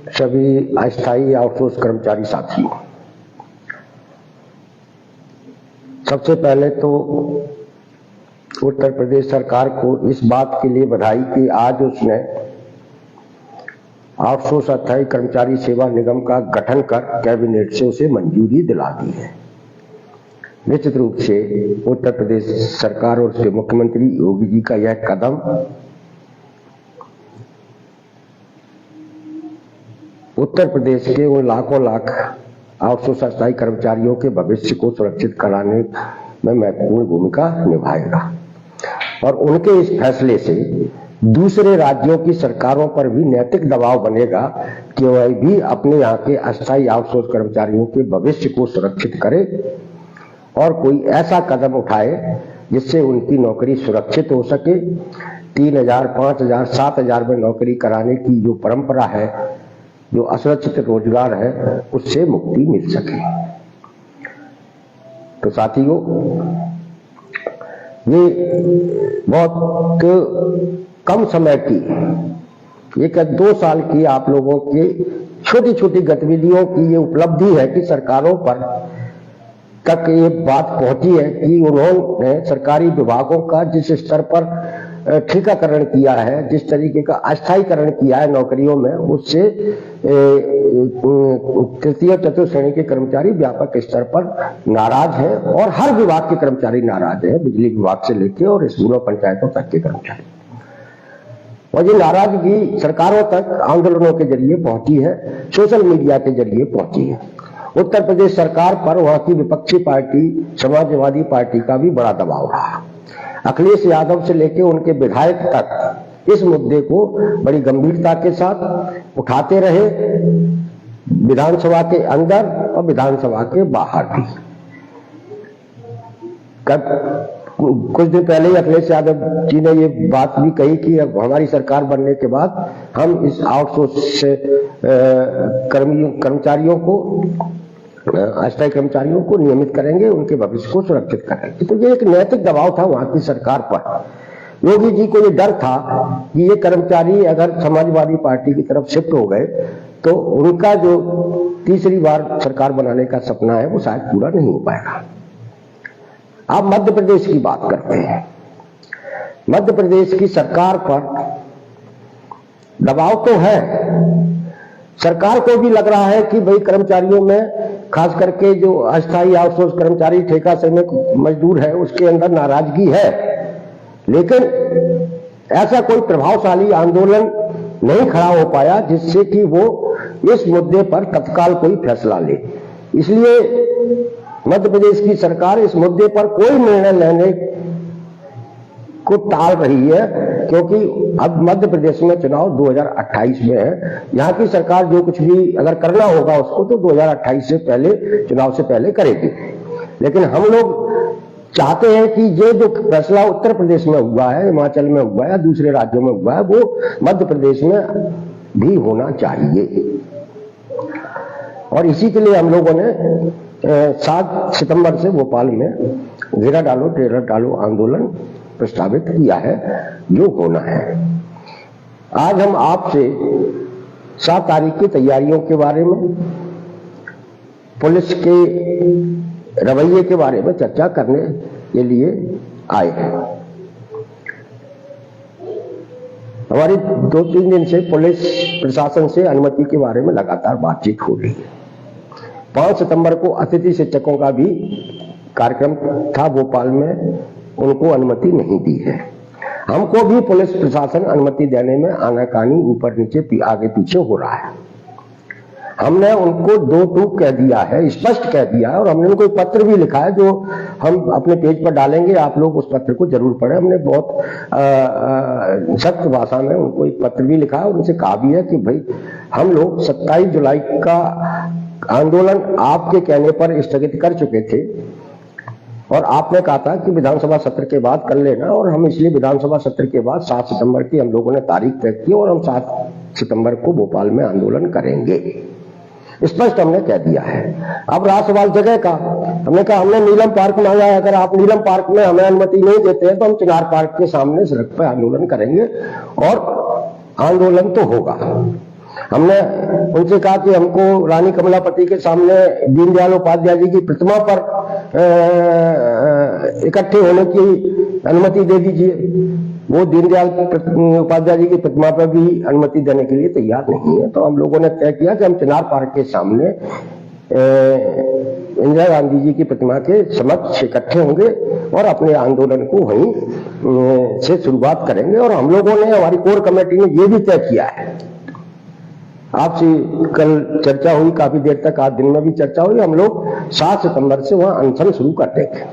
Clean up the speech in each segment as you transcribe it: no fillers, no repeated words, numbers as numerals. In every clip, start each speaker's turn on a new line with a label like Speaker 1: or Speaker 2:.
Speaker 1: सभी अस्थायी आउटसोर्स कर्मचारी साथियों, सबसे पहले तो उत्तर प्रदेश सरकार को इस बात के लिए बधाई कि आज उसने आउटसोर्स अस्थायी कर्मचारी सेवा निगम का गठन कर कैबिनेट से उसे मंजूरी दिला दी है। निश्चित रूप से उत्तर प्रदेश सरकार और उसके मुख्यमंत्री योगी जी का यह कदम उत्तर प्रदेश के उन लाखों लाख आउटसोर्स अस्थायी कर्मचारियों के भविष्य को सुरक्षित कराने में महत्वपूर्ण भूमिका निभाएगा और उनके इस फैसले से दूसरे राज्यों की सरकारों पर भी नैतिक दबाव बनेगा कि वह भी अपने यहाँ के अस्थायी आउटसोर्स कर्मचारियों के भविष्य को सुरक्षित करे और कोई ऐसा कदम उठाए जिससे उनकी नौकरी सुरक्षित हो सके। 3000, 5000, 7000 में नौकरी कराने की जो परंपरा है, जो असुरक्षित रोजगार है, उससे मुक्ति मिल सके। तो साथियों, ये बहुत कम समय की 1-2 साल की आप लोगों के छोटी छोटी गतिविधियों की ये उपलब्धि है कि सरकारों पर तक ये बात पहुंची है कि उन्होंने सरकारी विभागों का जिस स्तर पर ठीकाकरण किया है, जिस तरीके का अस्थायीकरण किया है नौकरियों में, उससे तृतीय चतुर्थ श्रेणी के कर्मचारी व्यापक स्तर पर नाराज हैं और हर विभाग के कर्मचारी नाराज हैं, बिजली विभाग से लेकर और स्कूलों पंचायतों तक के कर्मचारी। और ये नाराजगी सरकारों तक आंदोलनों के जरिए पहुंची है, सोशल मीडिया के जरिए पहुंची है। उत्तर प्रदेश सरकार पर वहां की विपक्षी पार्टी समाजवादी पार्टी का भी बड़ा दबाव रहा। अखिलेश यादव से लेकर उनके विधायक तक इस मुद्दे को बड़ी गंभीरता के साथ उठाते रहे, विधानसभा के अंदर और विधानसभा के बाहर भी। कुछ दिन पहले ही अखिलेश यादव जी ने ये बात भी कही कि अब हमारी सरकार बनने के बाद हम इस आउटसोर्स कर्मचारियों को, अस्थायी कर्मचारियों को नियमित करेंगे, उनके भविष्य को सुरक्षित करेंगे। तो ये एक नैतिक दबाव था वहां की सरकार पर। योगी जी को ये डर था कि ये कर्मचारी अगर समाजवादी पार्टी की तरफ शिफ्ट हो गए तो उनका जो तीसरी बार सरकार बनाने का सपना है वो शायद पूरा नहीं हो पाएगा। आप मध्य प्रदेश की बात करते हैं। मध्य प्रदेश की सरकार पर दबाव तो है, सरकार को भी लग रहा है कि भाई कर्मचारियों में, खास करके जो अस्थायी आउटसोर्स कर्मचारी ठेका श्रमिक मजदूर है, उसके अंदर नाराजगी है, लेकिन ऐसा कोई प्रभावशाली आंदोलन नहीं खड़ा हो पाया जिससे कि वो इस मुद्दे पर तत्काल कोई फैसला ले। इसलिए मध्य प्रदेश की सरकार इस मुद्दे पर कोई निर्णय लेने को टाल रही है, क्योंकि अब मध्य प्रदेश में चुनाव 2028 में है। यहाँ की सरकार जो कुछ भी अगर करना होगा उसको तो 2028 से पहले, चुनाव से पहले करेगी। लेकिन हम लोग चाहते हैं कि ये जो फैसला उत्तर प्रदेश में हुआ है, हिमाचल में हुआ है, दूसरे राज्यों में हुआ है, वो मध्य प्रदेश में भी होना चाहिए। और इसी के लिए हम लोगों ने 7 सितंबर से भोपाल में घेरा डालो टेरर डालो आंदोलन प्रस्तावित किया है, जो होना है। आज हम आपसे 7 तारीख की तैयारियों के बारे में, पुलिस के रवैये के बारे में चर्चा करने के लिए आए हैं। हमारी 2-3 दिन से पुलिस प्रशासन से अनुमति के बारे में लगातार बातचीत हो रही है। 5 सितंबर को अतिथि शिक्षकों का भी कार्यक्रम था भोपाल में, उनको अनुमति नहीं दी है। हमको भी पुलिस प्रशासन अनुमति देने में आनाकानी, ऊपर नीचे आगे पीछे हो रहा है। हमने उनको 2 टूक कह दिया है, स्पष्ट कह दिया है, और हमने उनको एक पत्र भी लिखा है जो हम अपने पेज पर डालेंगे, आप लोग उस पत्र को जरूर पढ़ें। हमने बहुत सख्त भाषा में उनको एक पत्र भी लिखा है और उनसे कहा भी है कि भाई हम लोग 27 जुलाई का आंदोलन आपके कहने पर स्थगित कर चुके थे और आपने कहा था कि विधानसभा सत्र के बाद कर लेना, और हम इसलिए विधानसभा सत्र के बाद 7 सितंबर की हम लोगों ने तारीख तय की और हम 7 सितंबर को भोपाल में आंदोलन करेंगे, स्पष्ट हमने कह दिया है। अब रहा सवाल जगह का। हमने कहा हमने नीलम पार्क मांगा है, अगर आप नीलम पार्क में हमें अनुमति नहीं देते हैं तो हम चिनार पार्क के सामने सड़क पर आंदोलन करेंगे और आंदोलन तो होगा। हमने उनसे कहा कि हमको रानी कमलापति के सामने दीनदयाल उपाध्याय जी की प्रतिमा पर इकट्ठे होने की अनुमति दे दीजिए। वो दीनदयाल उपाध्याय जी की प्रतिमा पर भी अनुमति देने के लिए तैयार नहीं है। तो हम लोगों ने तय किया कि हम चिनार पार्क के सामने इंदिरा गांधी जी की प्रतिमा के समक्ष इकट्ठे होंगे और अपने आंदोलन को वहीं से शुरुआत करेंगे। और हम लोगों ने, हमारी कोर कमेटी ने ये भी तय किया है, आपसे कल चर्चा हुई, काफी देर तक आज दिन में भी चर्चा हुई, हम लोग 7 सितंबर से वहां अनशन शुरू कर देंगे।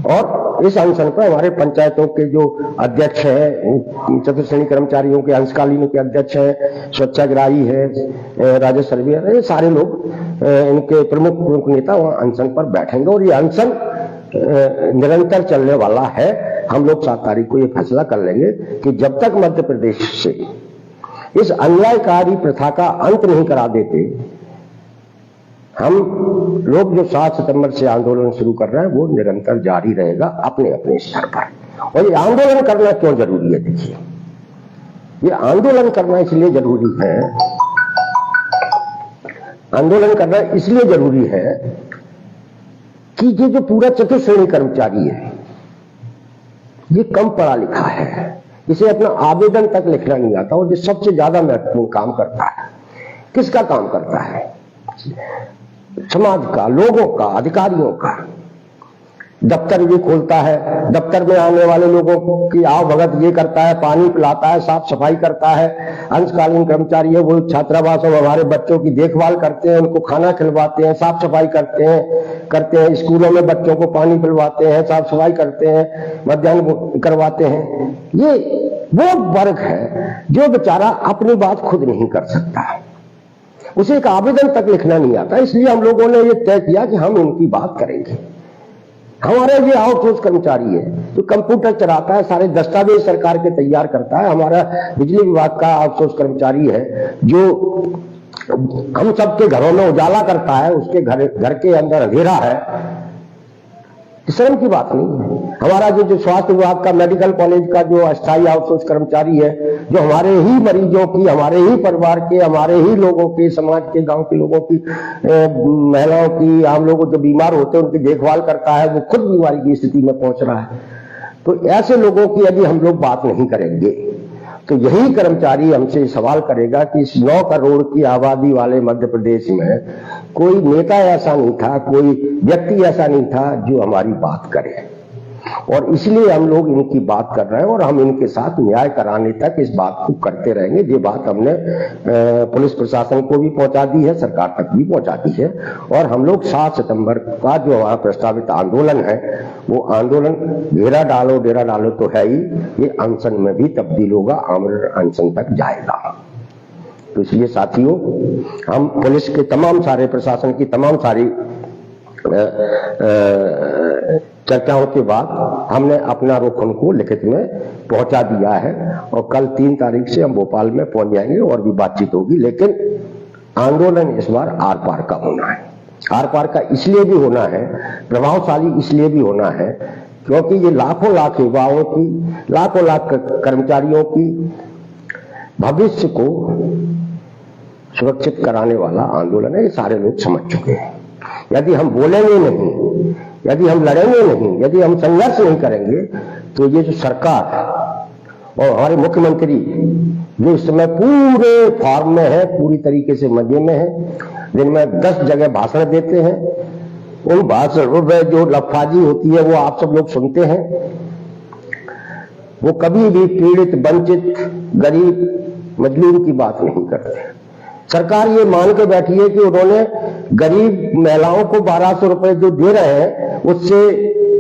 Speaker 1: और इस अनशन पर हमारे पंचायतों के जो अध्यक्ष हैं, चतुर्श्रेणी कर्मचारियों के अंशकालीनों के अध्यक्ष हैं, स्वच्छाग्राही है, राजस्व सर्वेयर है, ये सारे लोग, इनके प्रमुख नेता वहां अनशन पर बैठेंगे। और ये अनशन निरंतर चलने वाला है। हम लोग 7 तारीख को ये फैसला कर लेंगे कि जब तक मध्य प्रदेश से इस अन्यायकारी प्रथा का अंत नहीं करा देते, हम लोग जो 7 सितंबर से आंदोलन शुरू कर रहे हैं वो निरंतर जारी रहेगा अपने अपने स्तर पर। और ये आंदोलन करना क्यों जरूरी है? देखिए, ये आंदोलन करना इसलिए जरूरी है, आंदोलन करना इसलिए जरूरी है कि ये जो पूरा चतुर्श्रेणी कर्मचारी है, ये कम पढ़ा लिखा है, इसे अपना आवेदन तक लिखना नहीं आता, और जो सबसे ज्यादा महत्वपूर्ण काम करता है, किसका काम करता है? समाज का, लोगों का, अधिकारियों का। दफ्तर भी खोलता है, दफ्तर में आने वाले लोगों की आव भगत ये करता है, पानी पिलाता है, साफ सफाई करता है। अंशकालीन कर्मचारी है, वो छात्रावास और हमारे बच्चों की देखभाल करते हैं, उनको खाना खिलवाते हैं, साफ सफाई करते हैं, स्कूलों में बच्चों को पानी पिलवाते हैं, साफ सफाई करते हैं, मध्याह्न करवाते हैं। ये वो वर्ग है जो बेचारा अपनी बात खुद नहीं कर सकता, उसे एक आवेदन तक लिखना नहीं आता। इसलिए हम लोगों ने ये तय किया कि हम इनकी बात करेंगे। हमारा ये आउटसोर्स कर्मचारी है जो कंप्यूटर चलाता है, सारे दस्तावेज सरकार के तैयार करता है। हमारा बिजली विभाग का आउटसोर्स कर्मचारी है जो हम सबके घरों में उजाला करता है, उसके घर के अंदर अंधेरा है। शर्म की बात नहीं है। हमारा जो स्वास्थ्य विभाग का, मेडिकल कॉलेज का जो अस्थायी आउटसोर्स कर्मचारी है, जो हमारे ही मरीजों की, हमारे ही परिवार के, हमारे ही लोगों के, समाज के, गांव के लोगों की, महिलाओं की, आम लोगों जो बीमार होते हैं उनकी देखभाल करता है, वो खुद बीमारी की स्थिति में पहुंच रहा है। तो ऐसे लोगों की यदि हम लोग बात नहीं करेंगे तो यही कर्मचारी हमसे सवाल करेगा कि इस 9 करोड़ की आबादी वाले मध्य प्रदेश में कोई नेता ऐसा नहीं था, कोई व्यक्ति ऐसा नहीं था जो हमारी बात करे। और इसलिए हम लोग इनकी बात कर रहे हैं और हम इनके साथ न्याय कराने तक इस बात को करते रहेंगे। ये बात हमने पुलिस प्रशासन को भी पहुंचा दी है, सरकार तक भी पहुंचा दी है। और हम लोग 7 सितंबर का जो हमारा प्रस्तावित आंदोलन है, वो आंदोलन घेरा डालो डेरा डालो तो है ही, ये अनशन में भी तब्दील होगा, आमरण अनशन तक जाएगा। तो इसलिए साथियों, हम पुलिस के तमाम सारे, प्रशासन की तमाम सारी चर्चाओं के बाद हमने अपना रुख उनको लिखित में पहुंचा दिया है। और कल 3 तारीख से हम भोपाल में पहुंच जाएंगे और भी बातचीत होगी। लेकिन आंदोलन इस बार आर पार का होना है। आर पार का इसलिए भी होना है, प्रभावशाली इसलिए भी होना है क्योंकि ये लाखों लाख युवाओं की, लाखों लाख कर्मचारियों की भविष्य को सुरक्षित कराने वाला आंदोलन है। ये सारे लोग समझ चुके हैं। यदि हम बोलेंगे नहीं, यदि हम लड़ेंगे नहीं, यदि हम संघर्ष नहीं करेंगे, तो ये जो सरकार और हमारे मुख्यमंत्री जो इस समय पूरे फॉर्म में है, पूरी तरीके से मजे में है, दिन में 10 जगह भाषण देते हैं, उन भाषणों में जो लफाजी होती है वो आप सब लोग सुनते हैं। वो कभी भी पीड़ित, वंचित, गरीब, मजलूम की बात नहीं करते। सरकार ये मान के बैठी है कि उन्होंने गरीब महिलाओं को 1200 रुपए जो दे रहे हैं उससे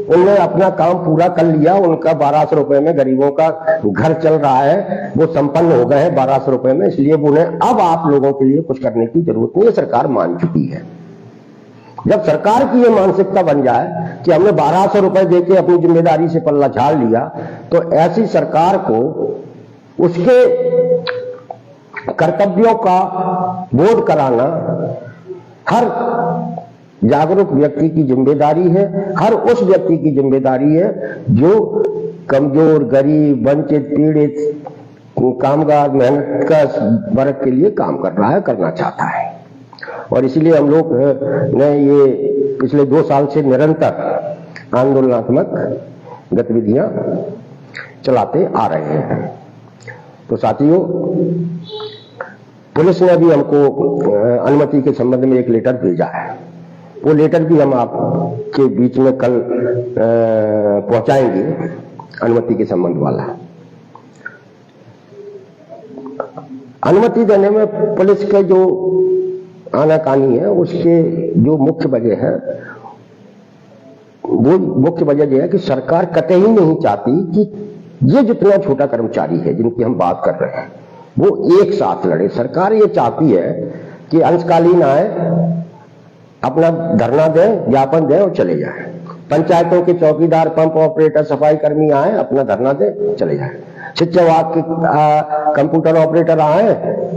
Speaker 1: उन्होंने अपना काम पूरा कर लिया। उनका 1200 रुपए में गरीबों का घर चल रहा है, वो संपन्न हो गए हैं 1200 रुपए में। इसलिए उन्हें अब आप लोगों के लिए कुछ करने की जरूरत नहीं है, सरकार मान चुकी है। जब सरकार की ये मानसिकता बन जाए कि हमने 1200 रुपए देके अपनी जिम्मेदारी से पल्ला झाड़ लिया, तो ऐसी सरकार को उसके कर्तव्यों का बोध कराना हर जागरूक व्यक्ति की जिम्मेदारी है। हर उस व्यक्ति की जिम्मेदारी है जो कमजोर, गरीब, वंचित, पीड़ित कामगार मेहनत का वर्ग के लिए काम कर रहा है, करना चाहता है। और इसलिए हम लोग ने ये पिछले 2 साल से निरंतर आंदोलनात्मक गतिविधियां चलाते आ रहे हैं। तो साथियों, पुलिस ने भी हमको अनुमति के संबंध में एक लेटर भेजा है। वो लेटर भी हम आपके बीच में कल पहुंचाएंगे, अनुमति के संबंध वाला। अनुमति देने में पुलिस के जो आनाकानी है, उसके जो मुख्य वजह है, वो मुख्य वजह यह है कि सरकार कतई नहीं चाहती कि ये जितना छोटा कर्मचारी है जिनकी हम बात कर रहे हैं वो एक साथ लड़े। सरकार ये चाहती है कि अंशकालीन आए, अपना धरना दें, ज्ञापन दें और चले जाएं। पंचायतों के चौकीदार, पंप ऑपरेटर, सफाई कर्मी आए, अपना धरना दें, चले जाएं। शिक्षा विभाग के कंप्यूटर ऑपरेटर आए,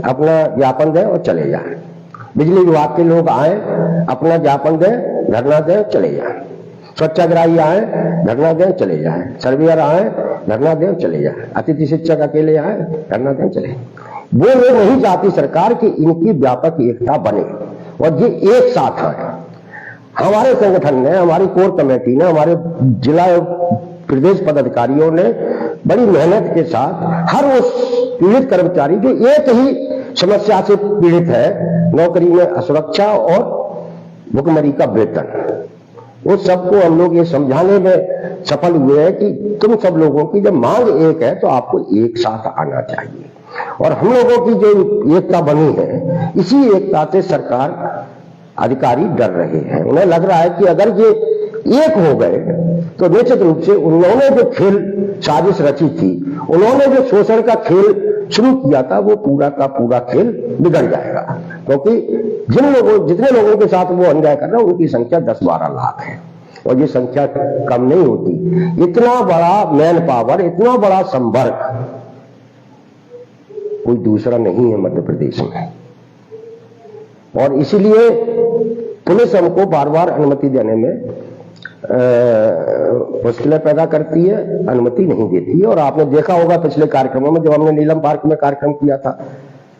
Speaker 1: अपना ज्ञापन दें और चले जाएं। बिजली विभाग के लोग आए, अपना ज्ञापन दें, धरना दें, चले जाएं। स्वच्छाग्राही आए, धरना दें, चले जाएं। सर्वेयर आए, धरना दें, चले जाएं। अतिथि शिक्षक अकेले आए, धरना दें, चले। वो लोग नहीं चाहती सरकार कि इनकी व्यापक एकता बने और ये एक साथ है। हमारे संगठन ने, हमारी कोर कमेटी ने, हमारे जिला प्रदेश पदाधिकारियों ने बड़ी मेहनत के साथ हर उस पीड़ित कर्मचारी जो एक ही समस्या से पीड़ित है, नौकरी में असुरक्षा और भुखमरी का वेतन, उस सबको हम लोग ये समझाने में सफल हुए हैं कि तुम सब लोगों की जब मांग एक है तो आपको एक साथ आना चाहिए। और हम लोगों की जो एकता बनी है, इसी एकता से सरकार अधिकारी डर रहे हैं। उन्हें लग रहा है कि अगर ये एक हो गए तो निश्चित रूप से उन्होंने जो खेल साजिश रची थी, उन्होंने जो शोषण का खेल शुरू किया था, वो पूरा का पूरा खेल बिगड़ जाएगा। क्योंकि जितने लोगों के साथ वो अन्याय कर रहे हैं उनकी संख्या 10-12 लाख है और ये संख्या कम नहीं होती। इतना बड़ा मैन पावर, इतना बड़ा संपर्क कोई दूसरा नहीं है मध्य प्रदेश में। और इसलिए पुलिस हमको बार बार अनुमति देने में मुश्किलें पैदा करती है, अनुमति नहीं देती है। और आपने देखा होगा पिछले कार्यक्रमों में, जब हमने नीलम पार्क में कार्यक्रम किया था,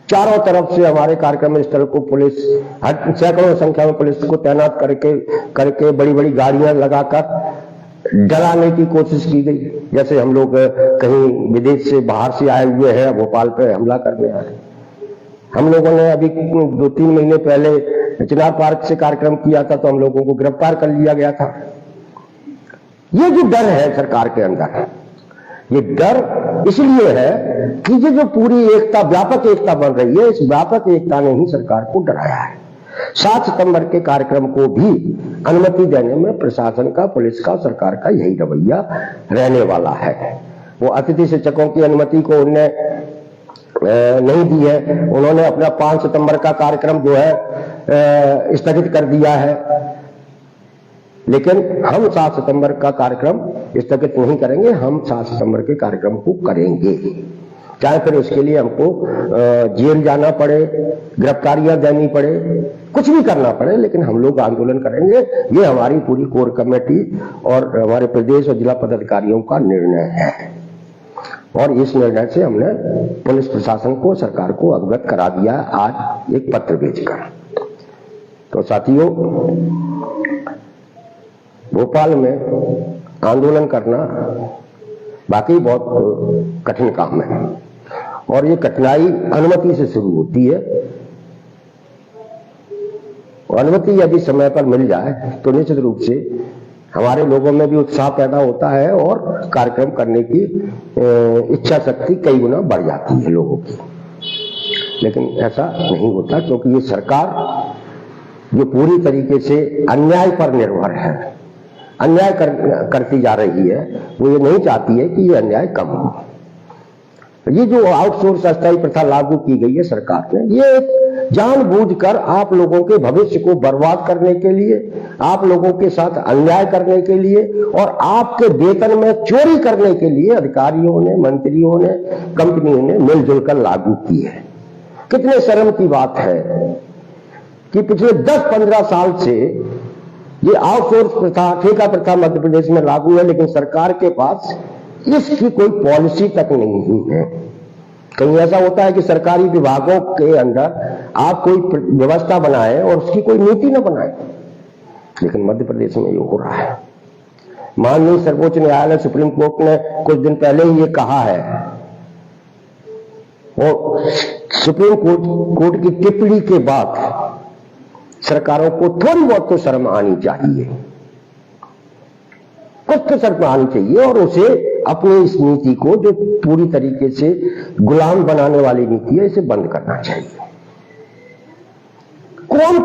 Speaker 1: चारों तरफ से हमारे कार्यक्रम स्थल को पुलिस, सैकड़ों संख्या में पुलिस को तैनात करके बड़ी बड़ी गाड़ियां लगाकर डराने की कोशिश की गई। जैसे हम लोग कहीं विदेश से, बाहर से आए हुए हैं, भोपाल पे हमला करने आए। हम लोगों ने अभी 2-3 महीने पहले चिनार पार्क से कार्यक्रम किया था, तो हम लोगों को गिरफ्तार कर लिया गया था। ये जो डर है सरकार के अंदर, ये डर इसलिए है कि ये जो पूरी एकता, व्यापक एकता बन रही है, इस व्यापक एकता ने ही सरकार को डराया है। 7 सितंबर के कार्यक्रम को भी अनुमति देने में प्रशासन का, पुलिस का, सरकार का यही रवैया रहने वाला है। वो अतिथि शिक्षकों की अनुमति को उनने नहीं दी है। उन्होंने अपना 5 सितंबर का कार्यक्रम जो है स्थगित कर दिया है, लेकिन हम 7 सितंबर का कार्यक्रम स्थगित नहीं करेंगे। हम 7 सितंबर के कार्यक्रम को करेंगे, चाहे फिर उसके लिए हमको जेल जाना पड़े, गिरफ्तारियां देनी पड़े, कुछ भी करना पड़े, लेकिन हम लोग आंदोलन करेंगे। ये हमारी पूरी कोर कमेटी और हमारे प्रदेश और जिला पदाधिकारियों का निर्णय है। और इस निर्णय से हमने पुलिस प्रशासन को, सरकार को अवगत करा दिया आज एक पत्र भेजकर। तो साथियों, भोपाल में आंदोलन करना वाकई बहुत कठिन काम है और ये कठिनाई अनुमति से शुरू होती है। और अनुमति यदि समय पर मिल जाए तो निश्चित रूप से हमारे लोगों में भी उत्साह पैदा होता है और कार्यक्रम करने की इच्छा शक्ति कई गुना बढ़ जाती है लोगों की। लेकिन ऐसा नहीं होता, क्योंकि ये सरकार जो पूरी तरीके से अन्याय पर निर्भर है, अन्याय करती जा रही है, वो ये नहीं चाहती है कि ये अन्याय कम हो। ये जो आउटसोर्स अस्थायी प्रथा लागू की गई है सरकार ने, ये जानबूझकर आप लोगों के भविष्य को बर्बाद करने के लिए, आप लोगों के साथ अन्याय करने के लिए और आपके वेतन में चोरी करने के लिए अधिकारियों ने, मंत्रियों ने, कंपनियों ने मिलजुल कर लागू की है। कितने शर्म की बात है कि पिछले 10-15 साल से ये आउटसोर्स प्रथा, ठेका प्रथा मध्य प्रदेश में लागू है, लेकिन सरकार के पास इसकी कोई पॉलिसी तक नहीं है। कहीं ऐसा होता है कि सरकारी विभागों के अंदर आप कोई व्यवस्था बनाए और उसकी कोई नीति न बनाए, लेकिन मध्य प्रदेश में ये हो रहा है। माननीय सर्वोच्च न्यायालय सुप्रीम कोर्ट ने कुछ दिन पहले ही ये कहा है, और सुप्रीम कोर्ट की टिप्पणी के बाद सरकारों को थोड़ी बहुत तो शर्म आनी चाहिए, कुछ तो शर्म आनी चाहिए, और उसे अपनी इस नीति को जो पूरी तरीके से गुलाम बनाने वाली नीति है, इसे बंद करना चाहिए। कौन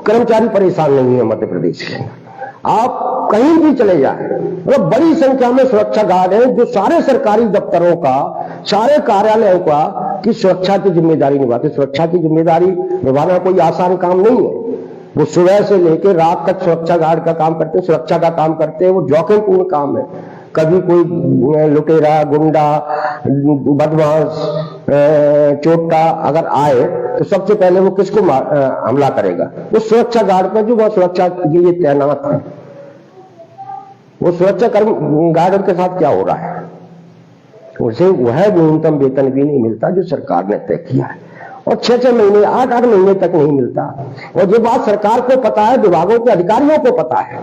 Speaker 1: कर्मचारी परेशान नहीं है मध्य प्रदेश के? आप कहीं भी चले जाएं, मतलब बड़ी संख्या में सुरक्षा गार्ड हैं जो सारे सरकारी दफ्तरों का, सारे कार्यालयों का की सुरक्षा की जिम्मेदारी निभाते। सुरक्षा की जिम्मेदारी निभाना कोई आसान काम नहीं है। वो सुबह से लेकर रात तक सुरक्षा गार्ड का काम करते, सुरक्षा का काम करते हैं। वो जोखिमपूर्ण काम है। कभी कोई लुटेरा, गुंडा, बदमाश, चोटा अगर आए तो सबसे पहले वो किसको हमला करेगा? वो सुरक्षा गार्ड पर जो वह सुरक्षा के लिए तैनात है। वो सुरक्षा गार्ड के साथ क्या हो रहा है? उसे वह न्यूनतम वेतन भी नहीं मिलता जो सरकार ने तय किया है, और 6-6 महीने, 8-8 महीने तक नहीं मिलता। और ये बात सरकार को पता है, विभागों के अधिकारियों को पता है,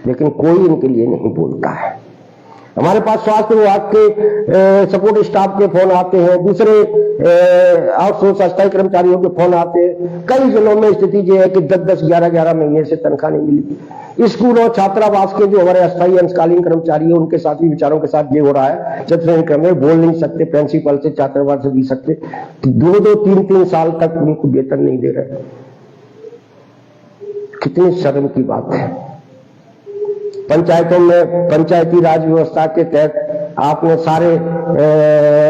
Speaker 1: लेकिन कोई इनके लिए नहीं बोलता है। हमारे पास स्वास्थ्य विभाग के सपोर्ट स्टाफ के फोन आते हैं, दूसरे आउटसोर्स अस्थायी कर्मचारियों के फोन आते हैं। कई जिलों में स्थिति ये है कि 10-10, 11-11 महीने से तनख्वाह नहीं मिली। स्कूल और छात्रावास के जो हमारे अस्थायी अंशकालीन कर्मचारी है, उनके साथ भी विचारों के साथ ये हो रहा है। जब से क्रम में बोल नहीं सकते, प्रिंसिपल से, छात्रावास से दी सकते, 2-2, 3-3 साल तक उनको वेतन नहीं दे रहे। कितनी शर्म की बात है। पंचायतों में पंचायती राज व्यवस्था के तहत आपने सारे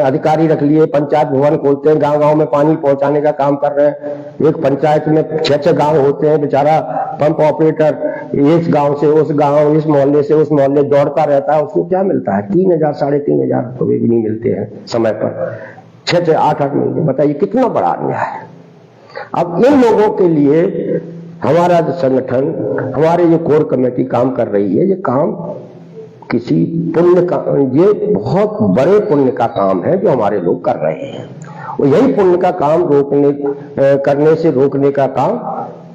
Speaker 1: अधिकारी रख लिए, पंचायत भवन खोलते हैं, गांव-गांव में पानी पहुंचाने का काम कर रहे हैं। एक पंचायत में 6-6 गांव होते हैं, बेचारा पंप ऑपरेटर इस गांव से उस गांव, इस मोहल्ले से उस मोहल्ले दौड़ता रहता है। उसको क्या मिलता है? 3,000, 3,500 रुपए भी नहीं मिलते हैं समय पर। 6-6, 8-8 महीने, बताइए कितना बड़ा अन्याय है। अब इन लोगों के लिए हमारा जो संगठन, हमारे जो कोर कमेटी काम कर रही है, ये काम किसी पुण्य का, ये बहुत बड़े पुण्य का काम है जो हमारे लोग कर रहे हैं। और यही पुण्य का काम करने से रोकने का काम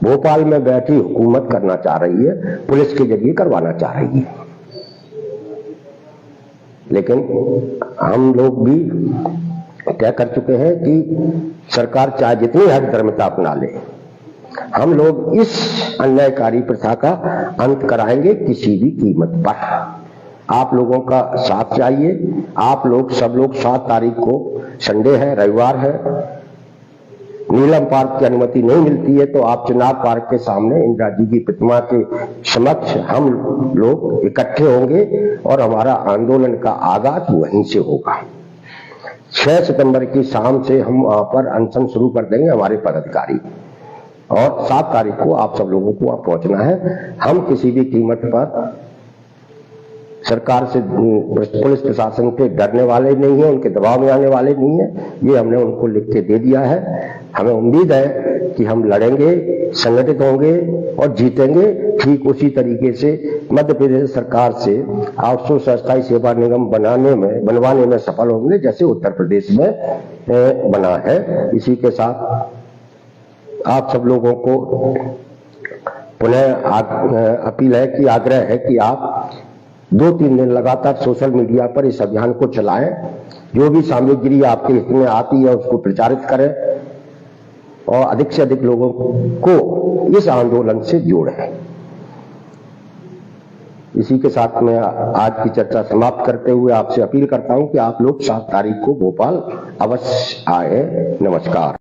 Speaker 1: भोपाल में बैठी हुकूमत करना चाह रही है, पुलिस के जरिए करवाना चाह रही है। लेकिन हम लोग भी तय कर चुके हैं कि सरकार चाहे जितनी हठधर्मिता अपना ले, हम लोग इस अन्यायकारी प्रथा का अंत कराएंगे किसी भी कीमत पर। आप लोगों का साथ चाहिए। आप लोग सब लोग 7 तारीख को, संडे है, रविवार है, नीलम पार्क की अनुमति नहीं मिलती है तो आप चिनाब पार्क के सामने इंदिरा जी की प्रतिमा के समक्ष हम लोग इकट्ठे होंगे और हमारा आंदोलन का आगाज वहीं से होगा। 6 सितंबर की शाम से हम वहां पर अनशन शुरू कर देंगे, हमारे पदाधिकारी, और 7 तारीख को आप सब लोगों को वहां पहुंचना है। हम किसी भी कीमत पर सरकार से, पुलिस प्रशासन से डरने वाले नहीं है, उनके दबाव में आने वाले नहीं है। ये हमने उनको लिख के दे दिया है। हमें उम्मीद है कि हम लड़ेंगे, संगठित होंगे और जीतेंगे। ठीक उसी तरीके से मध्य प्रदेश सरकार से आउटसोर्स अस्थायी सेवा निगम बनवाने में सफल होंगे, जैसे उत्तर प्रदेश में बना है। इसी के साथ आप सब लोगों को पुनः अपील है कि, आग्रह है कि आप 2-3 दिन लगातार सोशल मीडिया पर इस अभियान को चलाएं। जो भी सामग्री आपके हित में आती है उसको प्रचारित करें और अधिक से अधिक लोगों को इस आंदोलन से जोड़ें। इसी के साथ मैं आज की चर्चा समाप्त करते हुए आपसे अपील करता हूं कि आप लोग 7 तारीख को भोपाल अवश्य आए। नमस्कार।